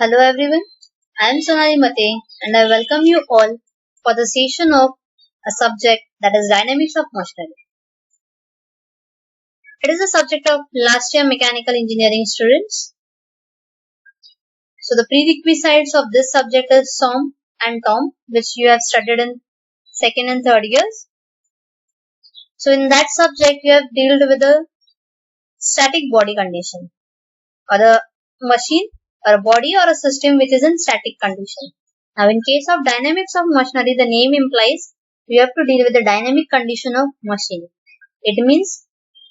Hello everyone, I am Sonali Mate and I welcome you all for the session of a subject that is dynamics of machinery. It is a subject of last year mechanical engineering students. So the prerequisites of this subject is SOM and TOM, which you have studied in second and third years. So in that subject you have dealt with the static body condition or the machine or a body or a system which is in static condition. Now in case of dynamics of machinery, the name implies you have to deal with the dynamic condition of machine. It means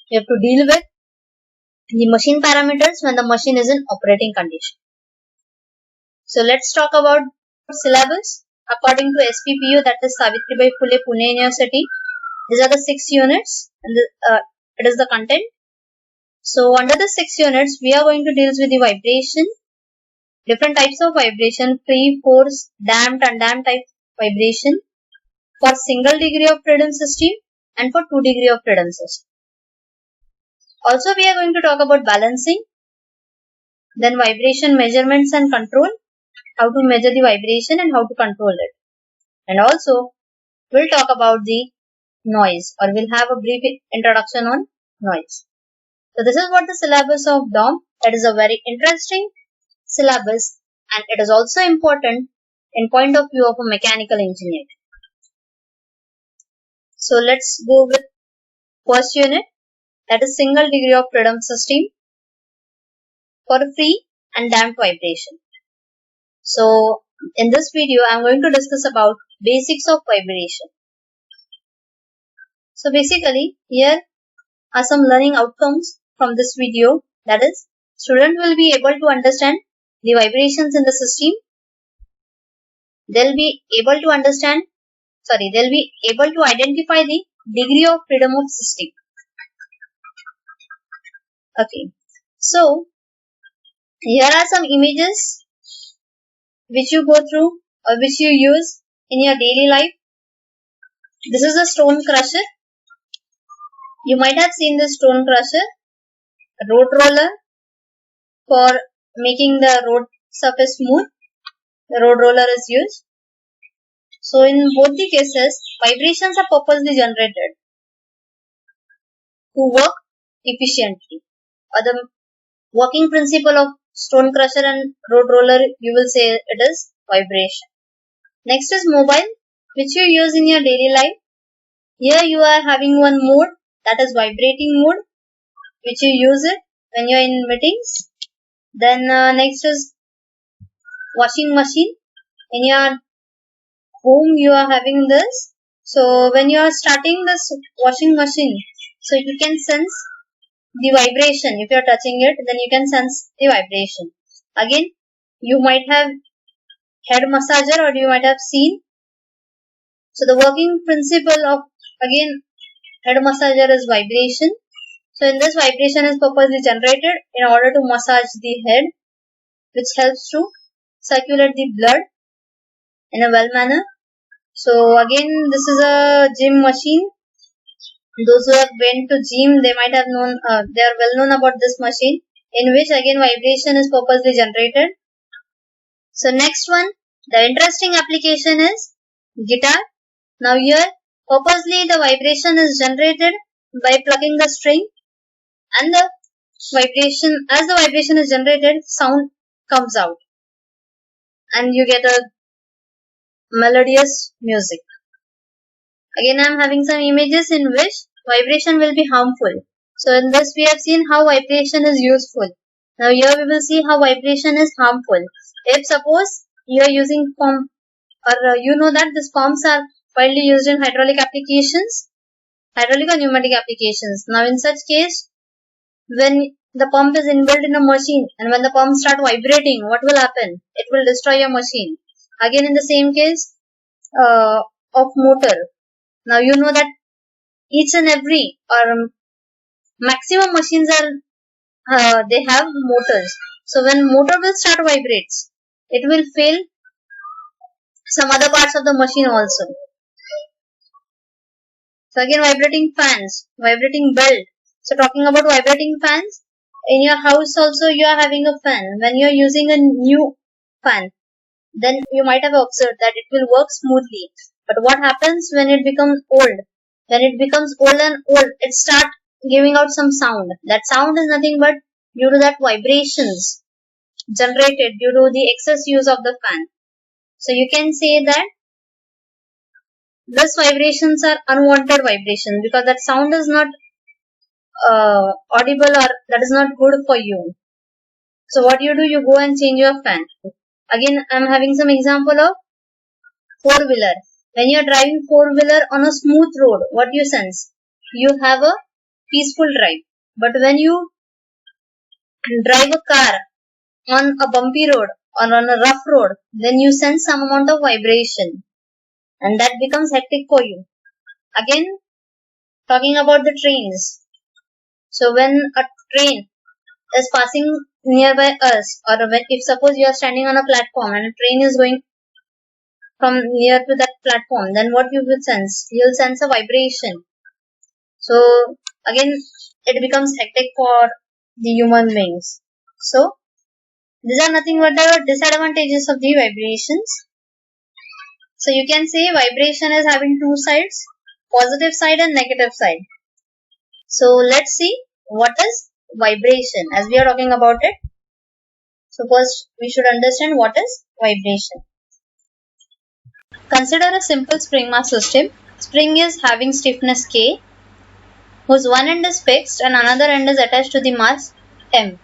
you have to deal with the machine parameters when the machine is in operating condition. So let's talk about syllabus. According to SPPU, that is Savitribai Phule Pune University, these are the 6 units and it is the content. So under the 6 units, we are going to deal with the vibration, different types of vibration, free, force, damped, undamped type vibration for single degree of freedom system and for 2 degree of freedom system. Also, we are going to talk about balancing, then vibration measurements and control, how to measure the vibration and how to control it. And also, we'll talk about the noise, or we'll have a brief introduction on noise. So this is what the syllabus of DOM. That is a very interesting syllabus and it is also important in point of view of a mechanical engineer. So let's go with first unit, that is single degree of freedom system for free and damped vibration. So in this video I am going to discuss about basics of vibration. So basically here are some learning outcomes from this video, that is student will be able to understand the vibrations in the system. They'll be able to identify the degree of freedom of system. Okay, so here are some images which you go through or which you use in your daily life. This is a stone crusher. You might have seen this stone crusher, a road roller for making the road surface smooth. The road roller is used. So in both the cases, vibrations are purposely generated to work efficiently. Or the working principle of stone crusher and road roller, you will say it is vibration. Next is mobile, which you use in your daily life. Here you are having one mode, that is vibrating mode, which you use it when you are in meetings. Then next is washing machine. In your home you are having this. So when you are starting this washing machine, so you can sense the vibration. If you are touching it, then you can sense the vibration. Again, you might have head massager or you might have seen. So the working principle of again head massager is vibration. So in this, vibration is purposely generated in order to massage the head, which helps to circulate the blood in a well manner. So again, this is a gym machine. Those who have been to gym, they might have known, they are well known about this machine, in which again vibration is purposely generated. So next one, the interesting application is guitar. Now here, purposely the vibration is generated by plugging the string, and the vibration, as the vibration is generated, sound comes out and you get a melodious music. Again, I am having some images in which vibration will be harmful. So in this we have seen how vibration is useful. Now here we will see how vibration is harmful. If suppose you are using pump, or you know that these pumps are widely used in hydraulic applications, hydraulic or pneumatic applications. Now in such case, when the pump is inbuilt in a machine and when the pump start vibrating, what will happen? It will destroy your machine. Again in the same case of motor. Now you know that each and every or maximum machines are they have motors. So when motor will start vibrates, it will fail some other parts of the machine also. So again vibrating fans, vibrating belt. So talking about vibrating fans, in your house also you are having a fan. When you are using a new fan, then you might have observed that it will work smoothly. But what happens when it becomes old? When it becomes old and old, it starts giving out some sound. That sound is nothing but due to that vibrations generated due to the excess use of the fan. So you can say that these vibrations are unwanted vibrations because that sound is not audible or that is not good for you. So what you do, you go and change your fan. Again, I'm having some example of four-wheeler. When you're driving four-wheeler on a smooth road, what you sense? You have a peaceful drive. But when you drive a car on a bumpy road or on a rough road, then you sense some amount of vibration. And that becomes hectic for you. Again, talking about the trains. So when a train is passing nearby us, or when, if suppose you are standing on a platform and a train is going from near to that platform, then what you will sense? You will sense a vibration. So again, it becomes hectic for the human beings. So these are nothing but the disadvantages of the vibrations. So you can say vibration is having two sides, positive side and negative side. So let's see what is vibration as we are talking about it. So first we should understand what is vibration. Consider a simple spring mass system. Spring is having stiffness K, whose one end is fixed and another end is attached to the mass M.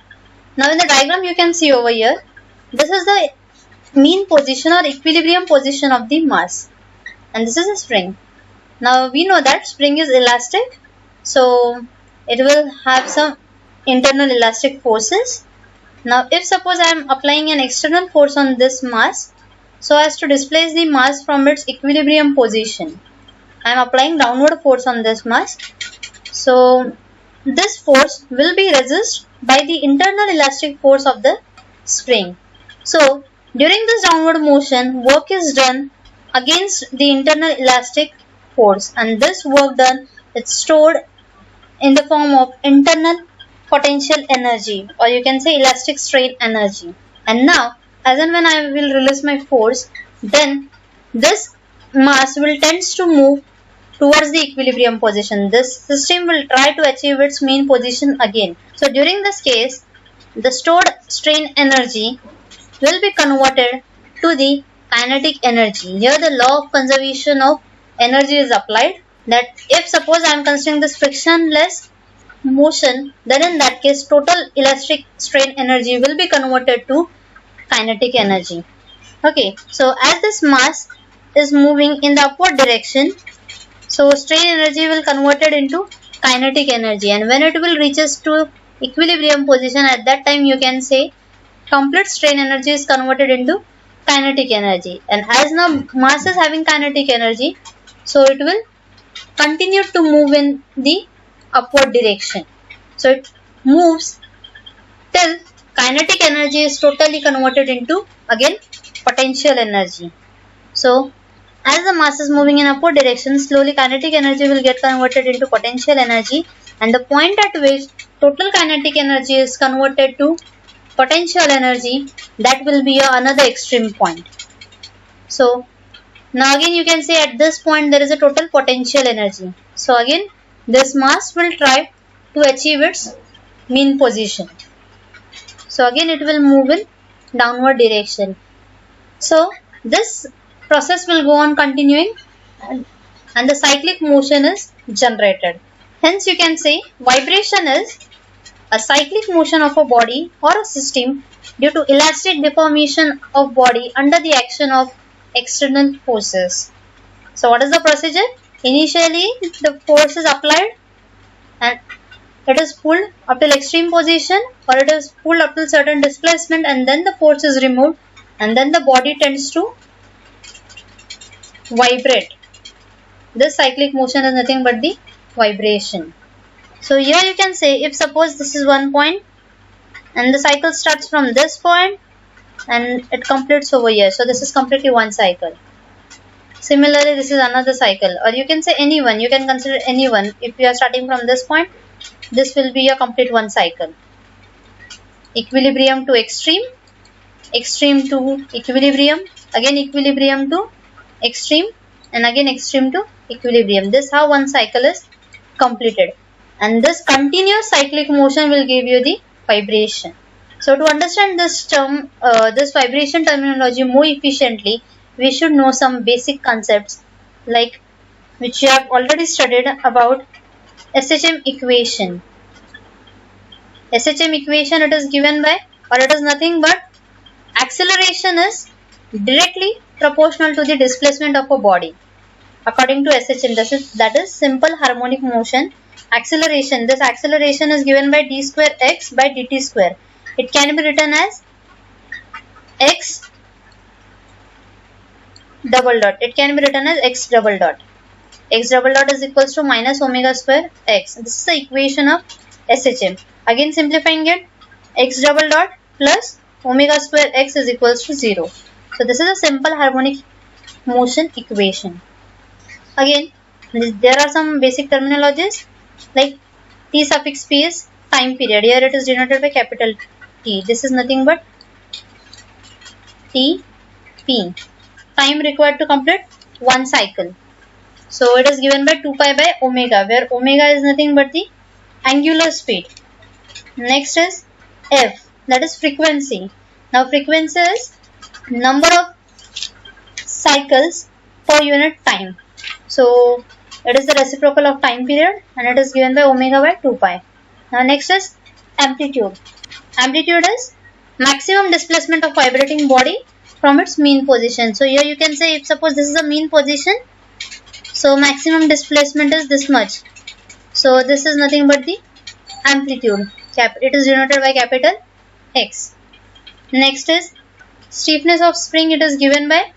Now in the diagram you can see over here, this is the mean position or equilibrium position of the mass, and this is a spring. Now we know that spring is elastic, so it will have some internal elastic forces. Now if suppose I am applying an external force on this mass so as to displace the mass from its equilibrium position, I am applying downward force on this mass. So this force will be resisted by the internal elastic force of the spring. So during this downward motion, work is done against the internal elastic force, and this work done is stored in the form of internal potential energy, or you can say elastic strain energy. And now as and when I will release my force, then this mass will tend to move towards the equilibrium position. This system will try to achieve its mean position again. So during this case, the stored strain energy will be converted to the kinetic energy. Here the law of conservation of energy is applied, that if suppose I am considering this frictionless motion, then in that case total elastic strain energy will be converted to kinetic energy. Okay, so as this mass is moving in the upward direction, so strain energy will converted into kinetic energy, and when it will reaches to equilibrium position, at that time you can say complete strain energy is converted into kinetic energy. And as now mass is having kinetic energy, so it will continue to move in the upward direction. So it moves till kinetic energy is totally converted into again potential energy. So as the mass is moving in upward direction, slowly kinetic energy will get converted into potential energy, and the point at which total kinetic energy is converted to potential energy, that will be another extreme point. So now again you can say at this point there is a total potential energy. So again this mass will try to achieve its mean position. So again it will move in downward direction. So this process will go on continuing, and the cyclic motion is generated. Hence you can say vibration is a cyclic motion of a body or a system due to elastic deformation of body under the action of external forces. So what is the procedure? Initially the force is applied and it is pulled up till extreme position, or it is pulled up till certain displacement, and then the force is removed, and then the body tends to vibrate. This cyclic motion is nothing but the vibration. So here you can say, if suppose this is one point and the cycle starts from this point and it completes over here, so this is completely one cycle. Similarly this is another cycle, or you can say anyone, you can consider anyone. If you are starting from this point, this will be a complete one cycle. Equilibrium to extreme, extreme to equilibrium, again equilibrium to extreme, and again extreme to equilibrium. This how one cycle is completed, and this continuous cyclic motion will give you the vibration. So to understand this term, this vibration terminology more efficiently, we should know some basic concepts like which you have already studied about SHM equation. SHM equation, it is given by, or it is nothing but acceleration is directly proportional to the displacement of a body. According to SHM, that is simple harmonic motion. Acceleration, this acceleration is given by d square x by dt square. It can be written as x double dot. It can be written as x double dot. X double dot is equals to minus omega square x. This is the equation of SHM. Again simplifying it, x double dot plus omega square x is equals to 0. So this is a simple harmonic motion equation. Again, there are some basic terminologies like T suffix P is time period. Here it is denoted by capital T. This is nothing but TP. Time required to complete one cycle. So it is given by 2 pi by omega, where omega is nothing but the angular speed. Next is F, that is frequency. Now frequency is number of cycles per unit time. So it is the reciprocal of time period, and it is given by omega by 2 pi. Now next is amplitude. Amplitude is maximum displacement of vibrating body from its mean position. So here you can say, if suppose this is a mean position, so maximum displacement is this much. So this is nothing but the amplitude. It is denoted by capital X. Next is stiffness of spring. It is given by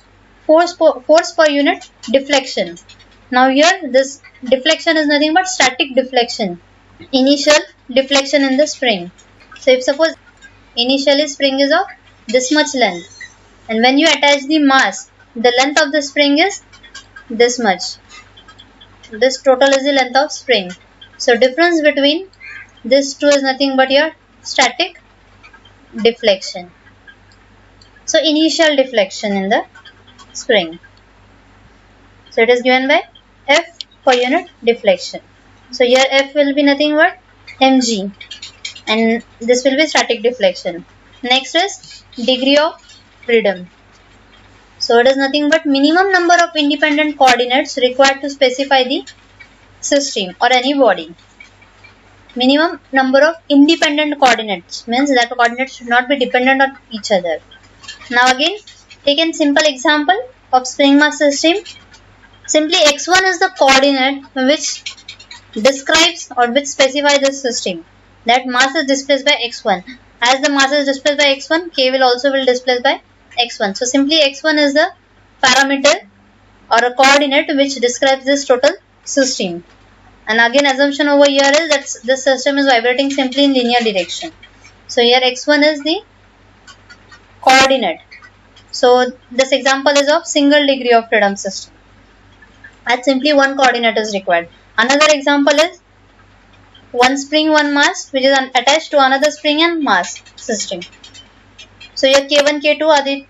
force per unit deflection. Now here this deflection is nothing but static deflection. Initial deflection in the spring. So if suppose initially spring is of this much length, and when you attach the mass, the length of the spring is this much. This total is the length of spring. So difference between this two is nothing but your static deflection. So initial deflection in the spring. So it is given by F per unit deflection. So here F will be nothing but mg, and this will be static deflection. Next is degree of freedom. So it is nothing but minimum number of independent coordinates required to specify the system or any body. Minimum number of independent coordinates means that coordinates should not be dependent on each other. Now again, take a simple example of spring mass system. Simply x1 is the coordinate which describes or which specifies the system. That mass is displaced by x1. As the mass is displaced by x1, k will also be displaced by x1. So simply x1 is the parameter or a coordinate which describes this total system. And again, assumption over here is that this system is vibrating simply in linear direction. So here x1 is the coordinate. So this example is of single degree of freedom system. And simply one coordinate is required. Another example is one spring, one mass, which is attached to another spring and mass system. So here K1, K2 are the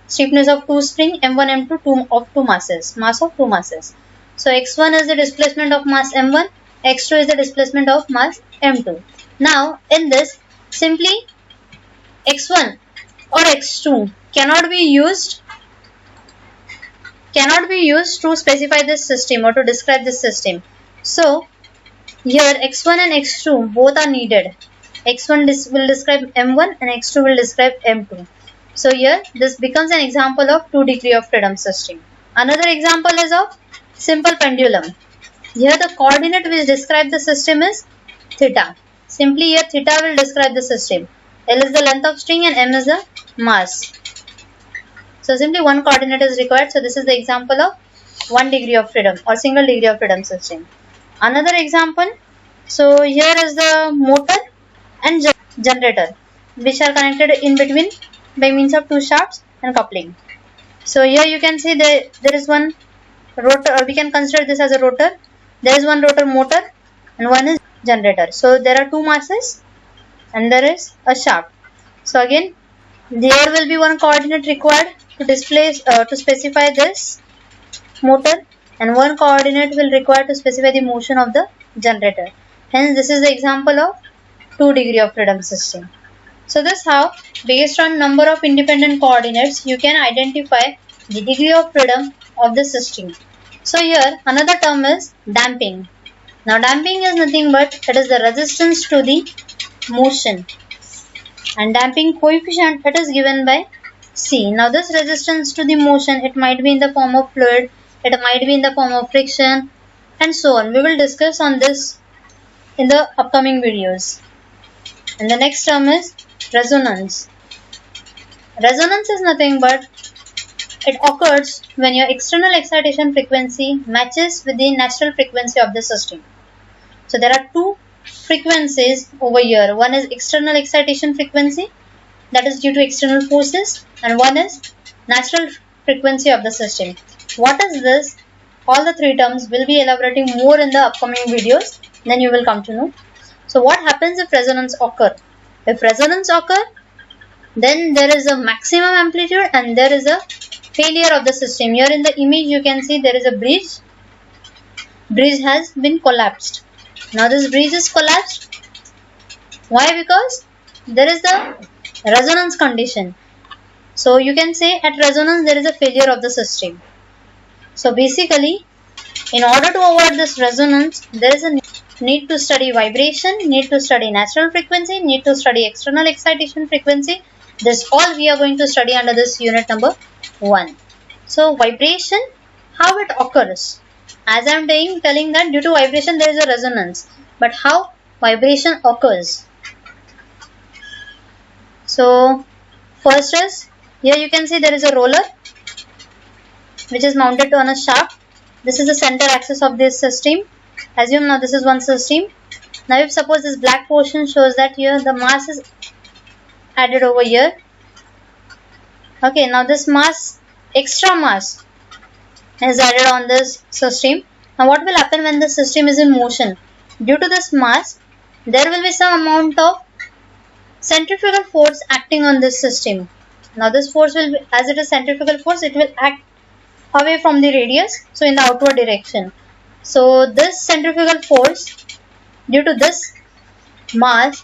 stiffness of two spring, M1, M2 of two masses, mass of two masses. So x1 is the displacement of mass m1, x2 is the displacement of mass m2. Now in this, simply x1 or x2 cannot be used to specify this system or to describe this system. So here x1 and x2 both are needed. x1 will describe m1 and x2 will describe m2. So here this becomes an example of 2 degree of freedom system. Another example is of simple pendulum. Here the coordinate which describes the system is theta. Simply here theta will describe the system. L is the length of string and m is the mass. So simply one coordinate is required. So this is the example of 1 degree of freedom or single degree of freedom system. Another example, so here is the motor and generator which are connected in between by means of two shafts and coupling. So here you can see there is one rotor, or we can consider this as a rotor. There is one rotor motor and one is generator. So there are two masses and there is a shaft. So again There will be one coordinate required to to specify this motor, and one coordinate will require to specify the motion of the generator. Hence, this is the example of 2 degree of freedom system. So this how, based on number of independent coordinates, you can identify the degree of freedom of the system. So here another term is damping. Now damping is nothing but it is the resistance to the motion, and damping coefficient it is given by C. Now this resistance to the motion, it might be in the form of fluid, it might be in the form of friction, and so on. We will discuss on this in the upcoming videos. And the next term is resonance. Resonance is nothing but it occurs when your external excitation frequency matches with the natural frequency of the system. So there are two frequencies over here. One is external excitation frequency, that is due to external forces, and one is natural frequency of the system. What is this? All the three terms will be elaborating more in the upcoming videos, then you will come to know. So what happens if resonance occur? If resonance occur, then there is a maximum amplitude and there is a failure of the system. Here in the image you can see there is a bridge. Bridge has been collapsed. Now this bridge is collapsed. Why? Because there is the resonance condition. So you can say at resonance there is a failure of the system. So basically, in order to avoid this resonance, there is a need to study vibration, need to study natural frequency, need to study external excitation frequency. This all we are going to study under this unit number 1. So vibration, how it occurs? As I am telling that due to vibration there is a resonance. But how vibration occurs? So first is, here you can see there is a roller which is mounted on a shaft. This is the center axis of this system. Assume now this is one system. Now if suppose this black portion shows that here the mass is added over here. Okay, now this mass, extra mass is added on this system. Now what will happen when the system is in motion? Due to this mass, there will be some amount of centrifugal force acting on this system. Now this force will be, as it is centrifugal force, it will act away from the radius, so in the outward direction. So this centrifugal force, due to this mass,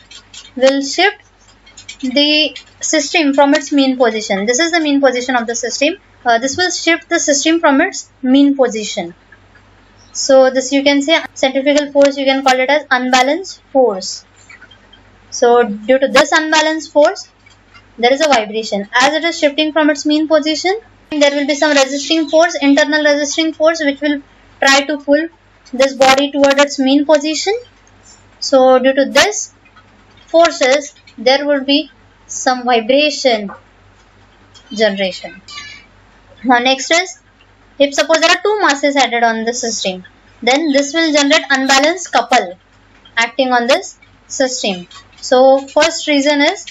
will shift the system from its mean position. This is the mean position of the system. This will shift the system from its mean position. So this you can say centrifugal force, you can call it as unbalanced force. So due to this unbalanced force, there is a vibration. As it is shifting from its mean position, there will be some resisting force, internal resisting force, which will try to pull this body toward its mean position. So due to this forces, there will be some vibration generation. Now next is, if suppose there are two masses added on the system, then this will generate unbalanced couple acting on this system. So first reason is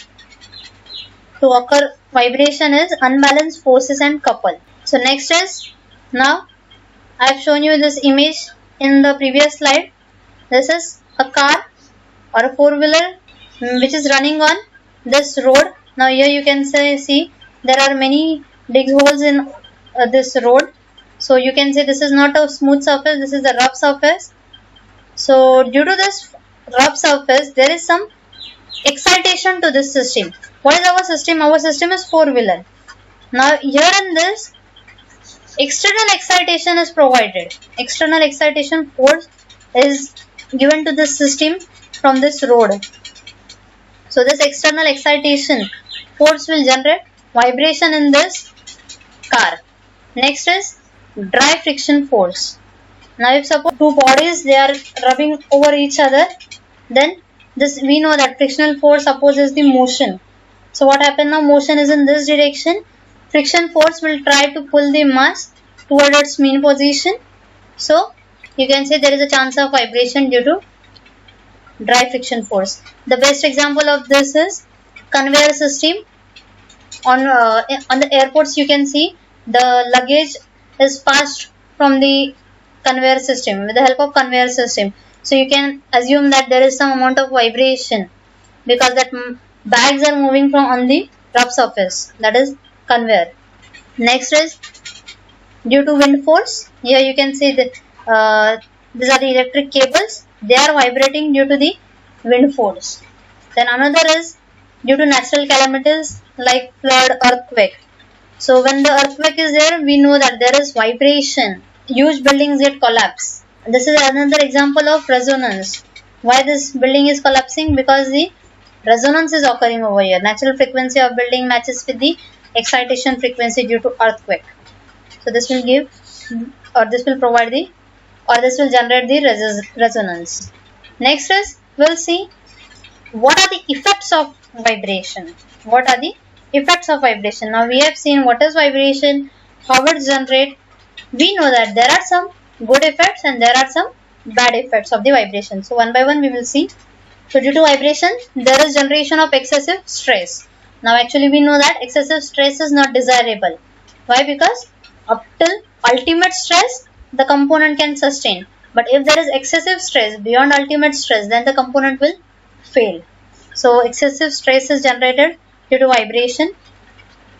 to occur vibration is unbalanced forces and couple. So next is, now I have shown you this image in the previous slide. This is a car or a four-wheeler which is running on this road. Now here you can see there are many dig holes in this road. So you can say this is not a smooth surface, this is a rough surface. So due to this rough surface, there is some excitation to this system. What is our system? Our system is four-wheeler. Now here in this, external excitation is provided. External excitation force is given to this system from this road. So this external excitation force will generate vibration in this car. Next is dry friction force. Now if suppose two bodies they are rubbing over each other, then this we know that frictional force opposes the motion. So what happens now? Motion is in this direction. Friction force will try to pull the mass toward its mean position. So you can say there is a chance of vibration due to dry friction force. The best example of this is conveyor system. On the airports you can see the luggage is passed from the conveyor system with the help of conveyor system. So you can assume that there is some amount of vibration because that bags are moving from on the rough surface, that is conveyor. Next is due to wind force. Here you can see that these are the electric cables. They are vibrating due to the wind force. Then another is due to natural calamities like flood, earthquake. So when the earthquake is there, we know that there is vibration. Huge buildings get collapsed. This is another example of resonance. Why this building is collapsing? Because the resonance is occurring over here. Natural frequency of building matches with the excitation frequency due to earthquake. So this will give, or this will provide the, or this will generate the resonance. Next is, we'll see what are the effects of vibration. What are the effects of vibration? Now we have seen what is vibration, how it generates. We know that there are some good effects and there are some bad effects of the vibration. So one by one we will see. So due to vibration, there is generation of excessive stress. Now actually we know that excessive stress is not desirable. Why? Because up till ultimate stress, the component can sustain. But if there is excessive stress beyond ultimate stress, then the component will fail. So excessive stress is generated due to vibration,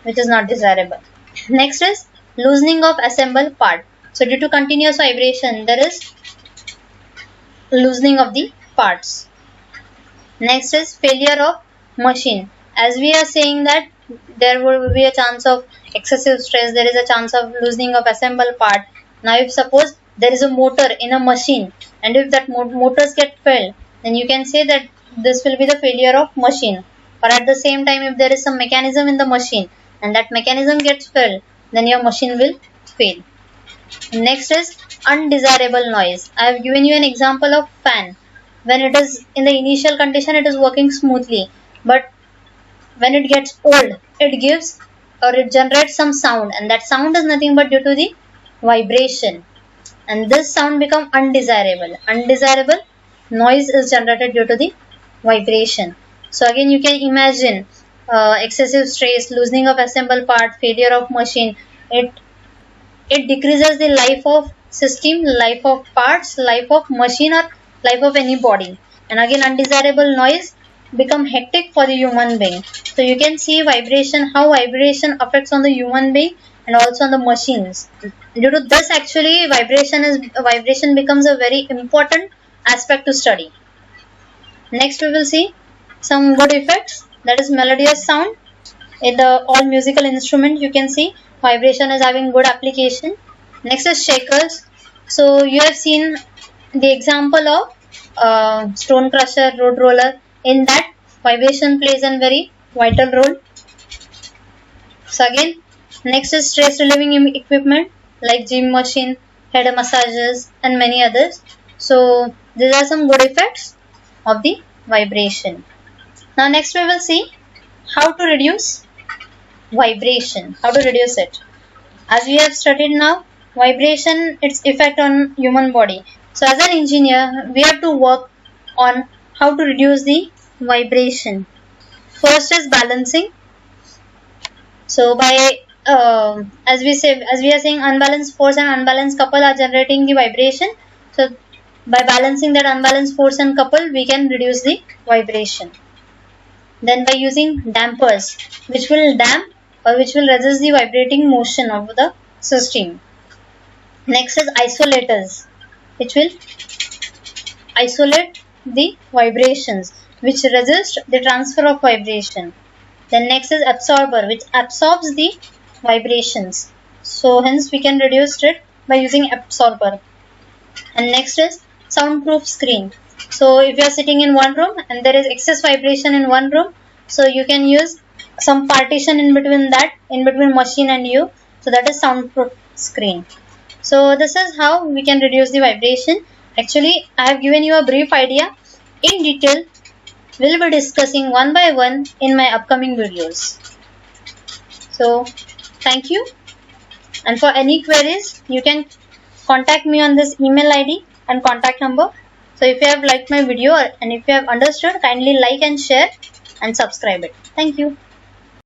which is not desirable. Next is loosening of assembled part. So due to continuous vibration, there is loosening of the parts. Next is failure of machine. As we are saying that there will be a chance of excessive stress, there is a chance of loosening of assembled part. Now if suppose there is a motor in a machine and if that motors get failed, then you can say that this will be the failure of machine. Or at the same time, if there is some mechanism in the machine and that mechanism gets failed, then your machine will fail. Next is undesirable noise. I have given you an example of fan. When it is in the initial condition, it is working smoothly, but when it gets old, it gives or it generates some sound, and that sound is nothing but due to the vibration, and this sound become undesirable. Undesirable noise is generated due to the vibration. So again you can imagine excessive stress, loosening of assembled part, failure of machine. It decreases the life of system, life of parts, life of machine, or life of any body. And again undesirable noise become hectic for the human being. So you can see vibration, how vibration affects on the human being and also on the machines. Due to this actually vibration becomes a very important aspect to study. Next we will see some good effects, that is melodious sound. In the all musical instrument you can see vibration is having good application. Next is shakers. So you have seen the example of stone crusher, road roller. In that vibration plays a very vital role. So again next is stress relieving equipment like gym machine, head massages and many others. So these are some good effects of the vibration. Now next we will see how to reduce vibration, how to reduce it. As we have studied now, vibration, its effect on human body. So as an engineer, we have to work on how to reduce the vibration. First is balancing. So by as we are saying, unbalanced force and unbalanced couple are generating the vibration. So by balancing that unbalanced force and couple, we can reduce the vibration. Then by using dampers, which will damp or which will resist the vibrating motion of the system. Next is isolators, which will isolate the vibrations, which resist the transfer of vibration. Then next is absorber, which absorbs the vibrations. So hence we can reduce it by using absorber. And next is soundproof screen. So if you are sitting in one room and there is excess vibration in one room, so you can use some partition in between machine and you. So that is soundproof screen. So this is how we can reduce the vibration. Actually I have given you a brief idea. In detail we will be discussing one by one in my upcoming videos. So thank you, and for any queries you can contact me on this email ID and contact number. So if you have liked my video and if you have understood, kindly like and share and subscribe it. Thank you.